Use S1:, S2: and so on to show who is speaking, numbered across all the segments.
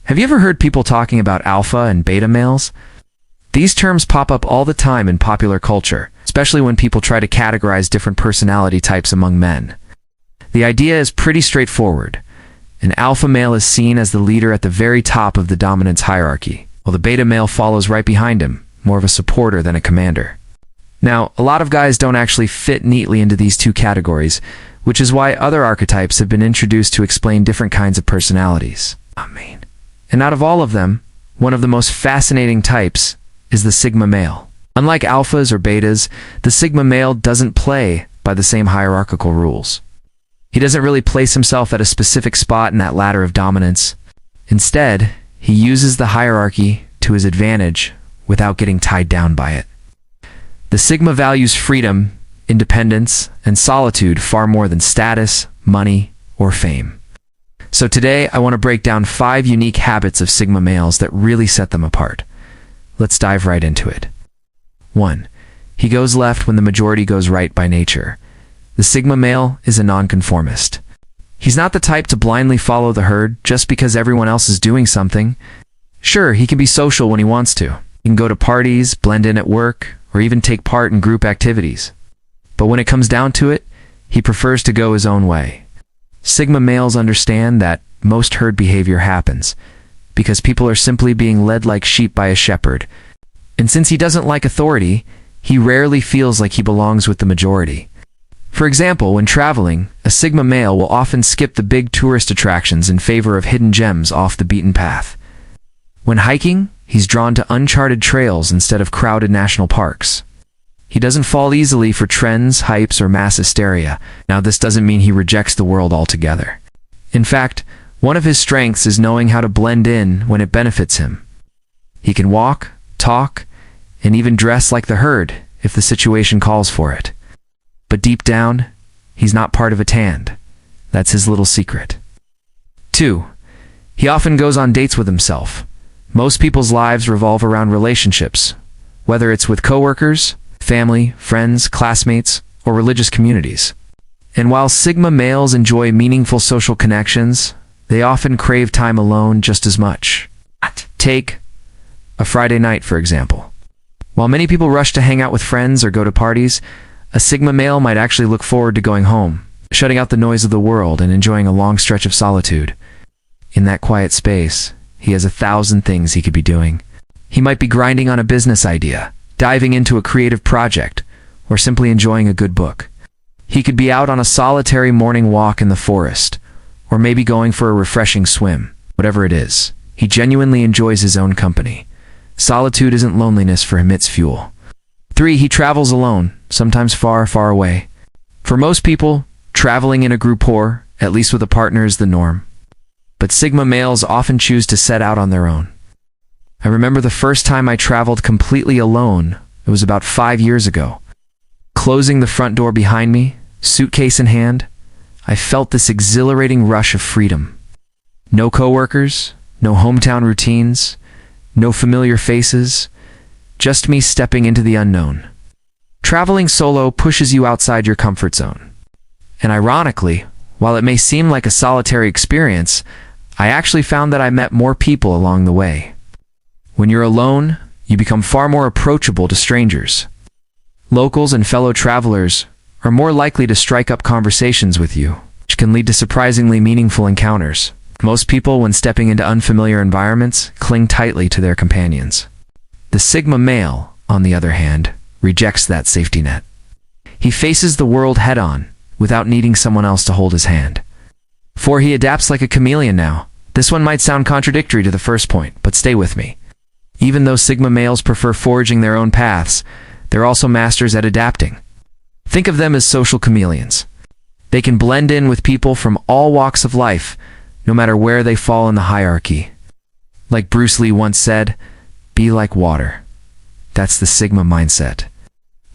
S1: Have you ever heard people talking about alpha and beta males? These terms pop up all the time in popular culture, especially when people try to categorize different personality types among men. The idea is pretty straightforward. An alpha male is seen as the leader at the very top of the dominance hierarchy, while the beta male follows right behind him, more of a supporter than a commander. Now, a lot of guys don't actually fit neatly into these two categories, which is why other archetypes have been introduced to explain different kinds of personalities. And out of all of them, one of the most fascinating types is the Sigma male. Unlike alphas or betas, the Sigma male doesn't play by the same hierarchical rules. He doesn't really place himself at a specific spot in that ladder of dominance. Instead, he uses the hierarchy to his advantage without getting tied down by it. The Sigma values freedom, independence, and solitude far more than status, money, or fame. So today, I want to break down 5 unique habits of Sigma males that really set them apart. Let's dive right into it. 1. He goes left when the majority goes right by nature. The Sigma male is a nonconformist. He's not the type to blindly follow the herd just because everyone else is doing something. Sure, he can be social when he wants to. He can go to parties, blend in at work, or even take part in group activities. But when it comes down to it, he prefers to go his own way. Sigma males understand that most herd behavior happens because people are simply being led like sheep by a shepherd. And since he doesn't like authority, he rarely feels like he belongs with the majority. For example, when traveling, a Sigma male will often skip the big tourist attractions in favor of hidden gems off the beaten path. When hiking, he's drawn to uncharted trails instead of crowded national parks. He doesn't fall easily for trends, hypes, or mass hysteria. Now, this doesn't mean he rejects the world altogether. In fact, one of his strengths is knowing how to blend in when it benefits him. He can walk, talk, and even dress like the herd if the situation calls for it. But deep down, he's not part of a tand. That's his little secret. 2. He often goes on dates with himself. Most people's lives revolve around relationships, whether it's with coworkers, family, friends, classmates, or religious communities. And while Sigma males enjoy meaningful social connections, they often crave time alone just as much. Take a Friday night, for example. While many people rush to hang out with friends or go to parties, a Sigma male might actually look forward to going home, shutting out the noise of the world and enjoying a long stretch of solitude. In that quiet space, he has 1,000 things he could be doing. He might be grinding on a business idea, diving into a creative project, or simply enjoying a good book. He could be out on a solitary morning walk in the forest, or maybe going for a refreshing swim. Whatever it is, he genuinely enjoys his own company. Solitude isn't loneliness for him, it's fuel. 3. He travels alone, sometimes far, far away. For most people, traveling in a group or, at least with a partner, is the norm. But Sigma males often choose to set out on their own. I remember the first time I traveled completely alone. It was about 5 years ago. Closing the front door behind me, suitcase in hand, I felt this exhilarating rush of freedom. No coworkers, no hometown routines, no familiar faces, just me stepping into the unknown. Traveling solo pushes you outside your comfort zone. And ironically, while it may seem like a solitary experience, I actually found that I met more people along the way. When you're alone, you become far more approachable to strangers. Locals and fellow travelers are more likely to strike up conversations with you, which can lead to surprisingly meaningful encounters. Most people, when stepping into unfamiliar environments, cling tightly to their companions. The Sigma male, on the other hand, rejects that safety net. He faces the world head-on, without needing someone else to hold his hand. 4. He adapts like a chameleon now. This one might sound contradictory to the first point, but stay with me. Even though Sigma males prefer forging their own paths, they're also masters at adapting. Think of them as social chameleons. They can blend in with people from all walks of life, no matter where they fall in the hierarchy. Like Bruce Lee once said, be like water. That's the Sigma mindset.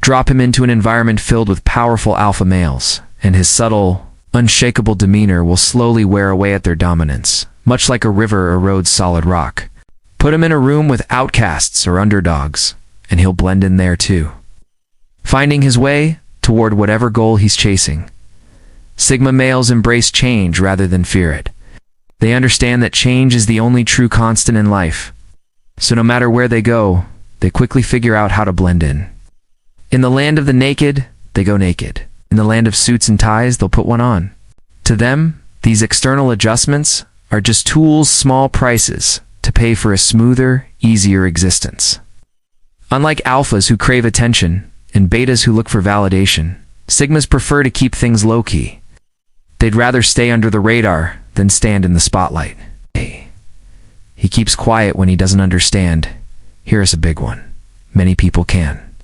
S1: Drop him into an environment filled with powerful alpha males, and his subtle, unshakable demeanor will slowly wear away at their dominance, much like a river erodes solid rock. Put him in a room with outcasts or underdogs, and he'll blend in there too, finding his way toward whatever goal he's chasing. Sigma males embrace change rather than fear it. They understand that change is the only true constant in life. So no matter where they go, they quickly figure out how to blend in. In the land of the naked, they go naked. In the land of suits and ties, they'll put one on. To them, these external adjustments are just tools, small prices to pay for a smoother, easier existence. Unlike alphas who crave attention and betas who look for validation, sigmas prefer to keep things low-key. They'd rather stay under the radar than stand in the spotlight. He keeps quiet when he doesn't understand. Here's a big one. Many people can.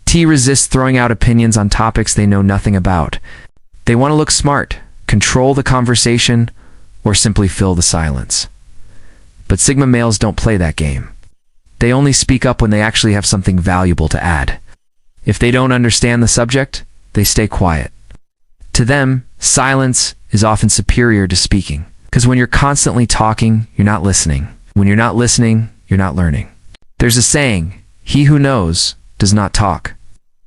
S1: T resists throwing out opinions on topics they know nothing about. They want to look smart, control the conversation, or simply fill the silence. But sigma males don't play that game. They only speak up when they actually have something valuable to add. If they don't understand the subject, they stay quiet. To them, silence is often superior to speaking. Because when you're constantly talking, you're not listening. When you're not listening, you're not learning. There's a saying, he who knows does not talk.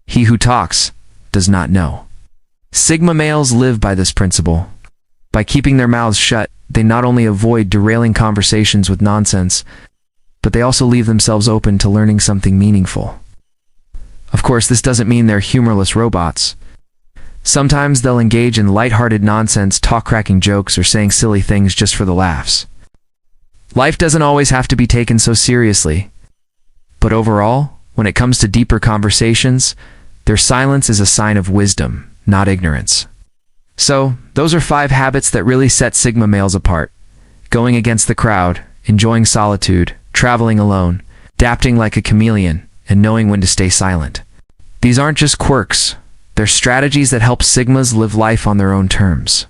S1: He who talks does not know. Sigma males live by this principle. By keeping their mouths shut, they not only avoid derailing conversations with nonsense, but they also leave themselves open to learning something meaningful. Of course, this doesn't mean they're humorless robots. Sometimes they'll engage in lighthearted nonsense, talk-cracking jokes, or saying silly things just for the laughs. Life doesn't always have to be taken so seriously. But overall, when it comes to deeper conversations, their silence is a sign of wisdom, not ignorance. So, those are 5 habits that really set sigma males apart. Going against the crowd, enjoying solitude, traveling alone, adapting like a chameleon, and knowing when to stay silent. These aren't just quirks. They're strategies that help sigmas live life on their own terms.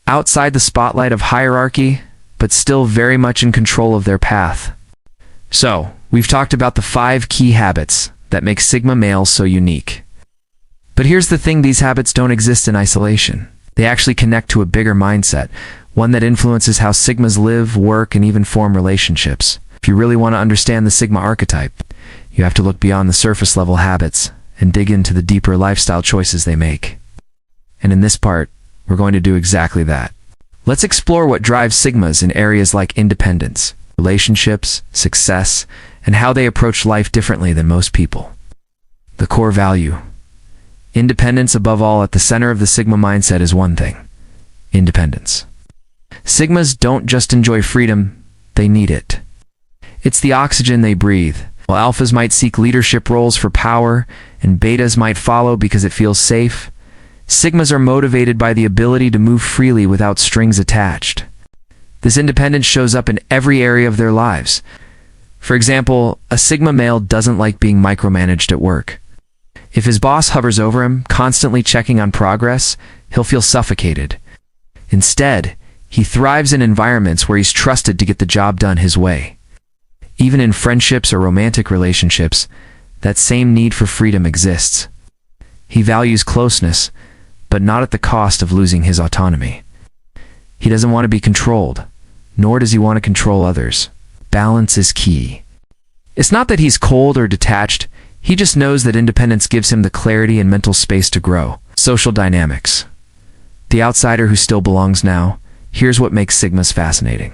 S1: Outside the spotlight of hierarchy, but still very much in control of their path. So, we've talked about the 5 key habits that make sigma males so unique. But here's the thing, these habits don't exist in isolation. They actually connect to a bigger mindset, one that influences how sigmas live, work, and even form relationships. If you really want to understand the sigma archetype, you have to look beyond the surface level habits and dig into the deeper lifestyle choices they make. And in this part, we're going to do exactly that. Let's explore what drives sigmas in areas like independence, relationships, success, and how they approach life differently than most people. The core value. Independence above all at the center of the sigma mindset is one thing. Independence. Sigmas don't just enjoy freedom, they need it. It's the oxygen they breathe. While alphas might seek leadership roles for power, and betas might follow because it feels safe, sigmas are motivated by the ability to move freely without strings attached. This independence shows up in every area of their lives. For example, a sigma male doesn't like being micromanaged at work. If his boss hovers over him, constantly checking on progress, he'll feel suffocated. Instead, he thrives in environments where he's trusted to get the job done his way. Even in friendships or romantic relationships, that same need for freedom exists. He values closeness, but not at the cost of losing his autonomy. He doesn't want to be controlled, nor does he want to control others. Balance is key. It's not that he's cold or detached, he just knows that independence gives him the clarity and mental space to grow. Social dynamics. The outsider who still belongs now, here's what makes sigmas fascinating.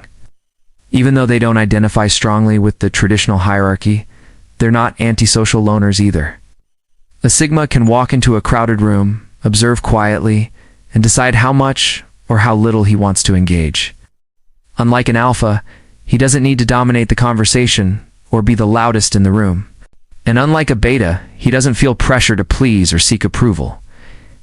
S1: Even though they don't identify strongly with the traditional hierarchy, they're not antisocial loners either. A sigma can walk into a crowded room, observe quietly, and decide how much or how little he wants to engage. Unlike an alpha, he doesn't need to dominate the conversation or be the loudest in the room. And unlike a beta, he doesn't feel pressure to please or seek approval.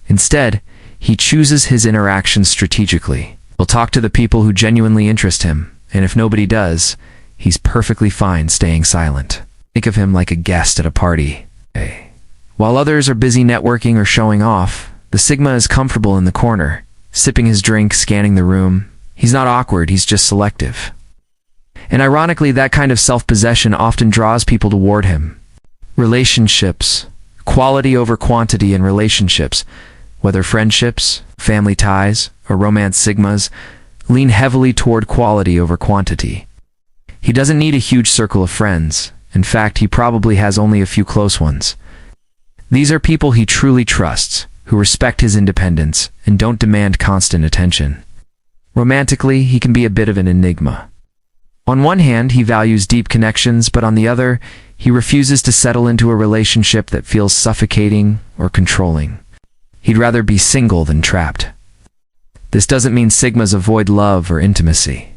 S1: Instead, he chooses his interactions strategically. He'll talk to the people who genuinely interest him, and if nobody does, he's perfectly fine staying silent. Think of him like a guest at a party. While others are busy networking or showing off, the sigma is comfortable in the corner, sipping his drink, scanning the room. He's not awkward, he's just selective. And ironically, that kind of self-possession often draws people toward him. Relationships. Quality over quantity in relationships, whether friendships, family ties, or romance, sigmas lean heavily toward quality over quantity. He doesn't need a huge circle of friends. In fact, he probably has only a few close ones. These are people he truly trusts, who respect his independence and don't demand constant attention. Romantically, he can be a bit of an enigma. On one hand, he values deep connections, but on the other, he refuses to settle into a relationship that feels suffocating or controlling. He'd rather be single than trapped. This doesn't mean Sigmas avoid love or intimacy.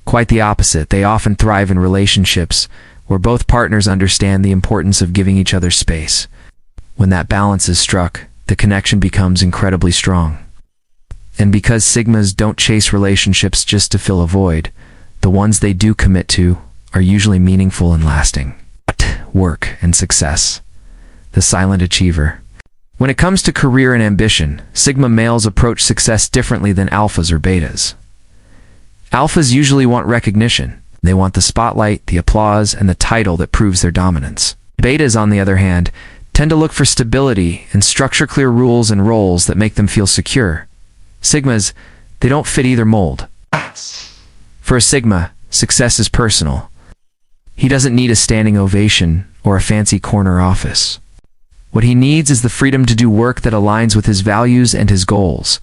S1: Quite the opposite. They often thrive in relationships where both partners understand the importance of giving each other space. When that balance is struck, the connection becomes incredibly strong. And because Sigmas don't chase relationships just to fill a void, the ones they do commit to are usually meaningful and lasting. Work and success. The silent achiever. When it comes to career and ambition, Sigma males approach success differently than alphas or betas. Alphas usually want recognition. They want the spotlight, the applause, and the title that proves their dominance. Betas, on the other hand, tend to look for stability and structure clear rules and roles that make them feel secure. Sigmas, they don't fit either mold. For a Sigma, success is personal. He doesn't need a standing ovation or a fancy corner office. What he needs is the freedom to do work that aligns with his values and his goals.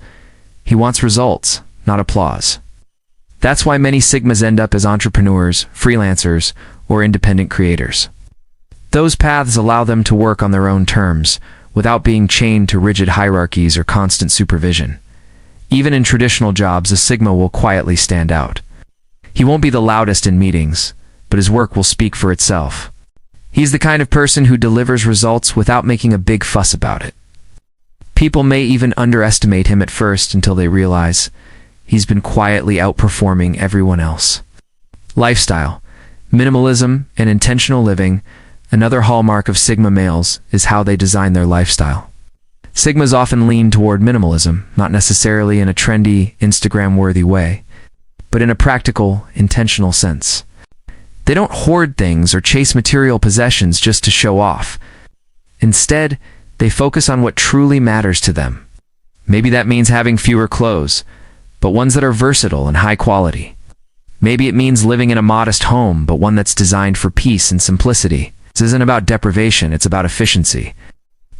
S1: He wants results, not applause. That's why many Sigmas end up as entrepreneurs, freelancers, or independent creators. Those paths allow them to work on their own terms, without being chained to rigid hierarchies or constant supervision. Even in traditional jobs, a Sigma will quietly stand out. He won't be the loudest in meetings, but his work will speak for itself. He's the kind of person who delivers results without making a big fuss about it. People may even underestimate him at first until they realize he's been quietly outperforming everyone else. Lifestyle, minimalism, and intentional living. Another hallmark of Sigma males is how they design their lifestyle. Sigmas often lean toward minimalism, not necessarily in a trendy, Instagram-worthy way, but in a practical, intentional sense. They don't hoard things or chase material possessions just to show off. Instead, they focus on what truly matters to them. Maybe that means having fewer clothes, but ones that are versatile and high quality. Maybe it means living in a modest home, but one that's designed for peace and simplicity. This isn't about deprivation, it's about efficiency.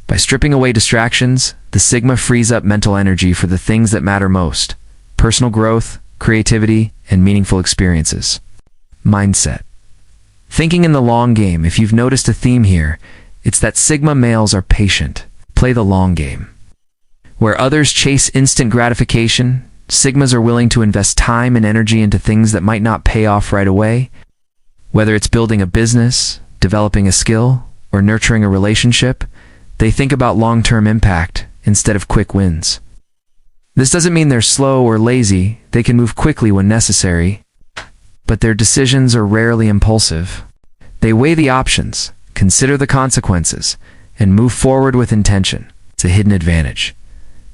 S1: By stripping away distractions, the Sigma frees up mental energy for the things that matter most: personal growth, creativity, and meaningful experiences. Mindset. Thinking in the long game. If you've noticed a theme here, it's that Sigma males are patient, play the long game. Where others chase instant gratification, Sigmas are willing to invest time and energy into things that might not pay off right away. Whether it's building a business, developing a skill, or nurturing a relationship, they think about long-term impact instead of quick wins. This doesn't mean they're slow or lazy. They can move quickly when necessary, but their decisions are rarely impulsive. They weigh the options, consider the consequences, and move forward with intention. It's a hidden advantage.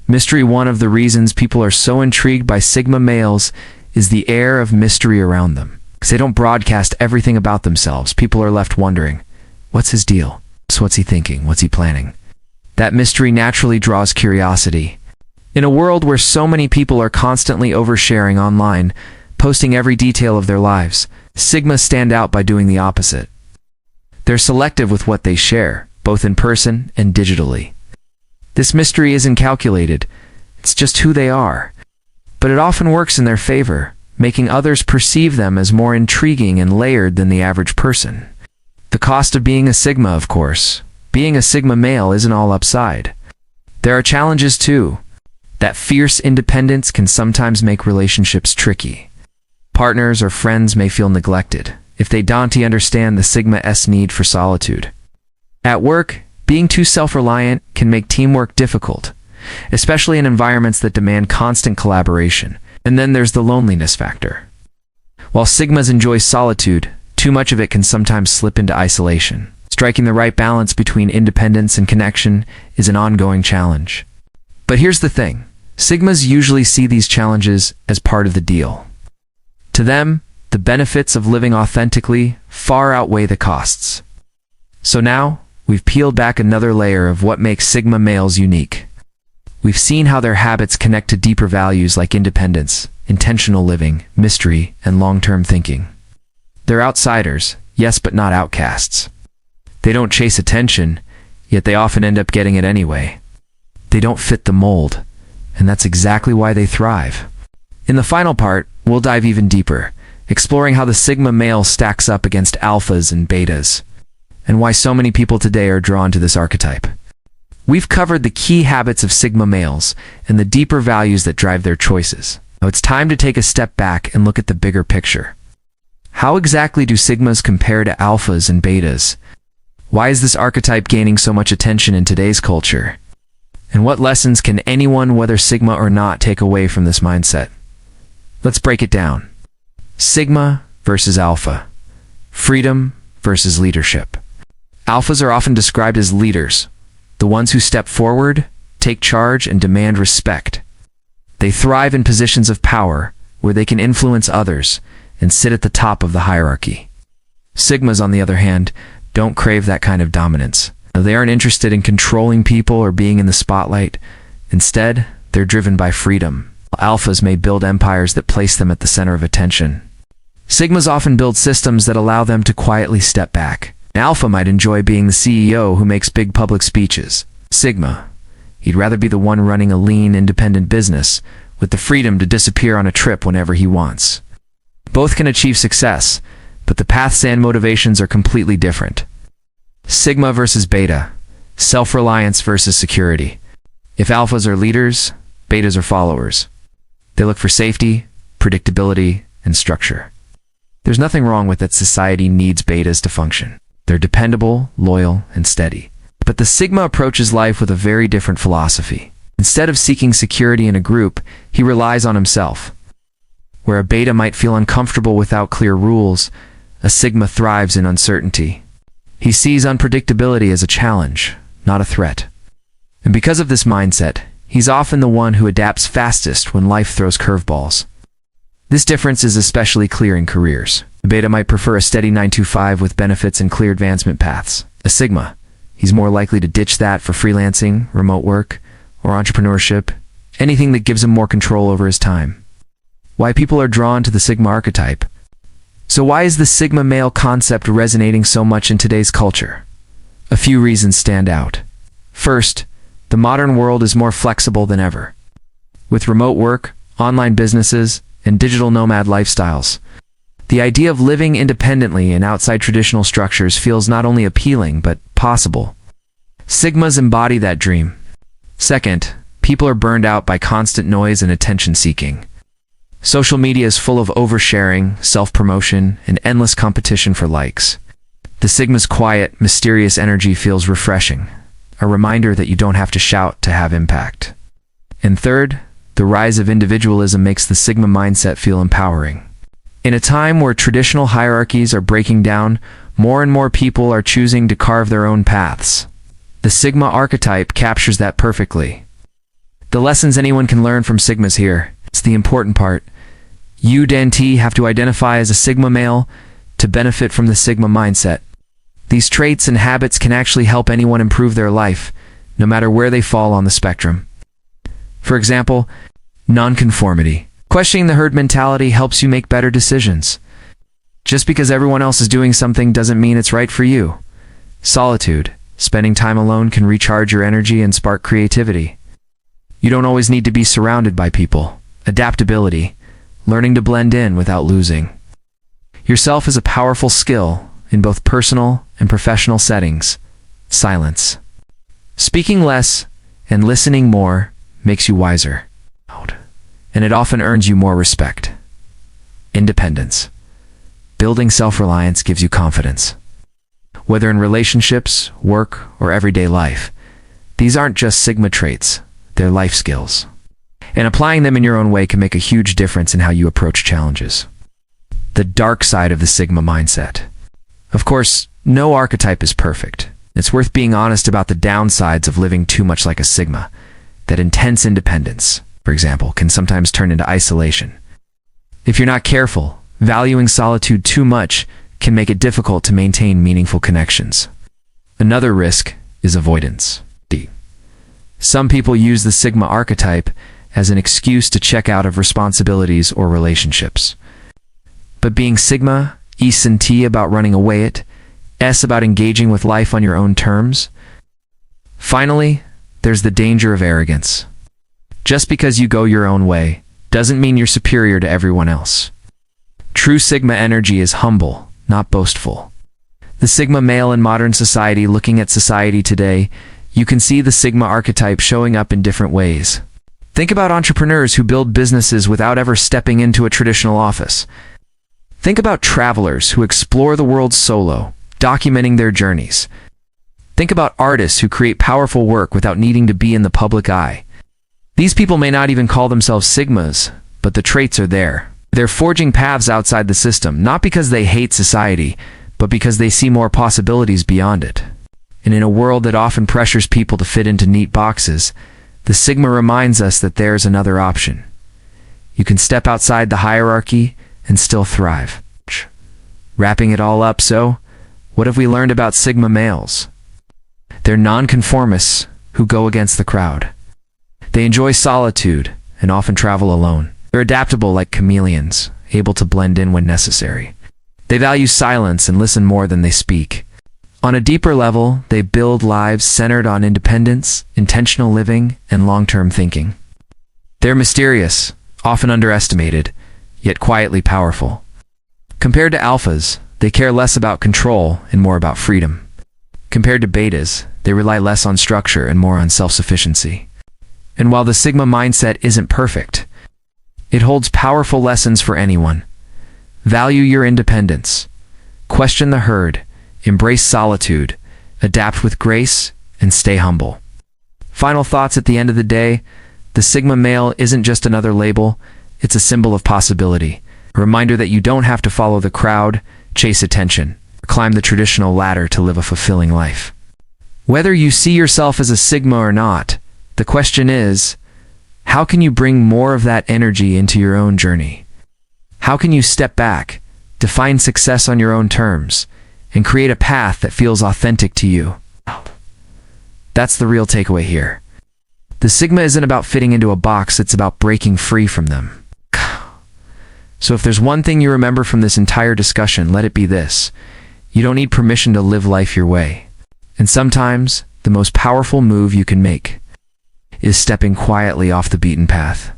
S1: Mystery. One of the reasons people are so intrigued by Sigma males is the air of mystery around them. Because they don't broadcast everything about themselves. People are left wondering, what's his deal? So what's he thinking? What's he planning? That mystery naturally draws curiosity. In a world where so many people are constantly oversharing online, posting every detail of their lives, Sigmas stand out by doing the opposite. They're selective with what they share, both in person and digitally. This mystery isn't calculated, it's just who they are. But it often works in their favor, making others perceive them as more intriguing and layered than the average person. The cost of being a Sigma, of course. Being a Sigma male isn't all upside. There are challenges too. That fierce independence can sometimes make relationships tricky. Partners or friends may feel neglected if they don't understand the Sigma's need for solitude. At work, being too self-reliant can make teamwork difficult, especially in environments that demand constant collaboration. And then there's the loneliness factor. While Sigmas enjoy solitude, too much of it can sometimes slip into isolation. Striking the right balance between independence and connection is an ongoing challenge. But here's the thing. Sigmas usually see these challenges as part of the deal. To them, the benefits of living authentically far outweigh the costs. So now, we've peeled back another layer of what makes Sigma males unique. We've seen how their habits connect to deeper values like independence, intentional living, mystery, and long-term thinking. They're outsiders, yes, but not outcasts. They don't chase attention, yet they often end up getting it anyway. They don't fit the mold, and that's exactly why they thrive. In the final part, we'll dive even deeper, exploring how the Sigma male stacks up against alphas and betas, and why so many people today are drawn to this archetype. We've covered the key habits of Sigma males and the deeper values that drive their choices. Now it's time to take a step back and look at the bigger picture. How exactly do Sigmas compare to alphas and betas? Why is this archetype gaining so much attention in today's culture? And what lessons can anyone, whether Sigma or not, take away from this mindset? Let's break it down. Sigma versus Alpha. Freedom versus leadership. Alphas are often described as leaders, the ones who step forward, take charge, and demand respect. They thrive in positions of power where they can influence others and sit at the top of the hierarchy. Sigmas, on the other hand, don't crave that kind of dominance. They aren't interested in controlling people or being in the spotlight. Instead, they're driven by freedom. Alphas may build empires that place them at the center of attention. Sigmas often build systems that allow them to quietly step back. An alpha might enjoy being the CEO who makes big public speeches. Sigma, he'd rather be the one running a lean, independent business with the freedom to disappear on a trip whenever he wants. Both can achieve success, but the paths and motivations are completely different. Sigma versus beta. Self-reliance versus security. If alphas are leaders, betas are followers. They look for safety, predictability, and structure. There's nothing wrong with that. Society needs betas to function. They're dependable, loyal, and steady. But the Sigma approaches life with a very different philosophy. Instead of seeking security in a group, he relies on himself. Where a beta might feel uncomfortable without clear rules, a Sigma thrives in uncertainty. He sees unpredictability as a challenge, not a threat. And because of this mindset, he's often the one who adapts fastest when life throws curveballs. This difference is especially clear in careers. A beta might prefer a steady 9-to-5 with benefits and clear advancement paths. A Sigma, he's more likely to ditch that for freelancing, remote work, or entrepreneurship, anything that gives him more control over his time. Why people are drawn to the Sigma archetype. So why is the Sigma male concept resonating so much in today's culture? A few reasons stand out. First, the modern world is more flexible than ever. With remote work, online businesses, and digital nomad lifestyles, the idea of living independently and outside traditional structures feels not only appealing, but possible. Sigmas embody that dream. Second, people are burned out by constant noise and attention-seeking. Social media is full of oversharing, self-promotion, and endless competition for likes. The Sigma's quiet, mysterious energy feels refreshing, a reminder that you don't have to shout to have impact. And third, the rise of individualism makes the Sigma mindset feel empowering. In a time where traditional hierarchies are breaking down, more and more people are choosing to carve their own paths. The Sigma archetype captures that perfectly. The lessons anyone can learn from Sigmas here. It's the important part. You, Dante, have to identify as a Sigma male to benefit from the Sigma mindset. These traits and habits can actually help anyone improve their life, no matter where they fall on the spectrum. For example, nonconformity. Questioning the herd mentality helps you make better decisions. Just because everyone else is doing something doesn't mean it's right for you. Solitude. Spending time alone can recharge your energy and spark creativity. You don't always need to be surrounded by people. Adaptability. Learning to blend in without losing yourself is a powerful skill in both personal and professional settings. Silence. Speaking less and listening more makes you wiser, and it often earns you more respect. Independence. Building self-reliance gives you confidence. Whether in relationships, work, or everyday life, these aren't just Sigma traits, they're life skills. And applying them in your own way can make a huge difference in how you approach challenges. The dark side of the Sigma mindset. Of course, no archetype is perfect. It's worth being honest about the downsides of living too much like a Sigma. That intense independence, for example, can sometimes turn into isolation. If you're not careful, valuing solitude too much can make it difficult to maintain meaningful connections. Another risk is avoidance. Some people use the Sigma archetype as an excuse to check out of responsibilities or relationships. But being Sigma, E and T about running away it, S about engaging with life on your own terms. Finally, there's the danger of arrogance. Just because you go your own way doesn't mean you're superior to everyone else. True Sigma energy is humble, not boastful. The Sigma male in modern society, looking at society today, you can see the Sigma archetype showing up in different ways. Think about entrepreneurs who build businesses without ever stepping into a traditional office. Think about travelers who explore the world solo, documenting their journeys. Think about artists who create powerful work without needing to be in the public eye. These people may not even call themselves Sigmas, but the traits are there. They're forging paths outside the system, not because they hate society, but because they see more possibilities beyond it. And in a world that often pressures people to fit into neat boxes, the Sigma reminds us that there's another option. You can step outside the hierarchy and still thrive. Wrapping it all up, so, what have we learned about Sigma males? They're nonconformists who go against the crowd. They enjoy solitude and often travel alone. They're adaptable like chameleons, able to blend in when necessary. They value silence and listen more than they speak. On a deeper level, they build lives centered on independence, intentional living, and long-term thinking. They're mysterious, often underestimated, yet quietly powerful. Compared to alphas, they care less about control and more about freedom. Compared to betas, they rely less on structure and more on self-sufficiency. And while the Sigma mindset isn't perfect, it holds powerful lessons for anyone. Value your independence. Question the herd. Embrace solitude. Adapt with grace, and stay humble. Final thoughts at the end of the day, the Sigma male isn't just another label, it's a symbol of possibility. A reminder that you don't have to follow the crowd, chase attention, or climb the traditional ladder to live a fulfilling life. Whether you see yourself as a Sigma or not, the question is, how can you bring more of that energy into your own journey? How can you step back, define success on your own terms, and create a path that feels authentic to you? That's the real takeaway here. The Sigma isn't about fitting into a box, it's about breaking free from them. So if there's one thing you remember from this entire discussion, let it be this. You don't need permission to live life your way. And sometimes, the most powerful move you can make is stepping quietly off the beaten path.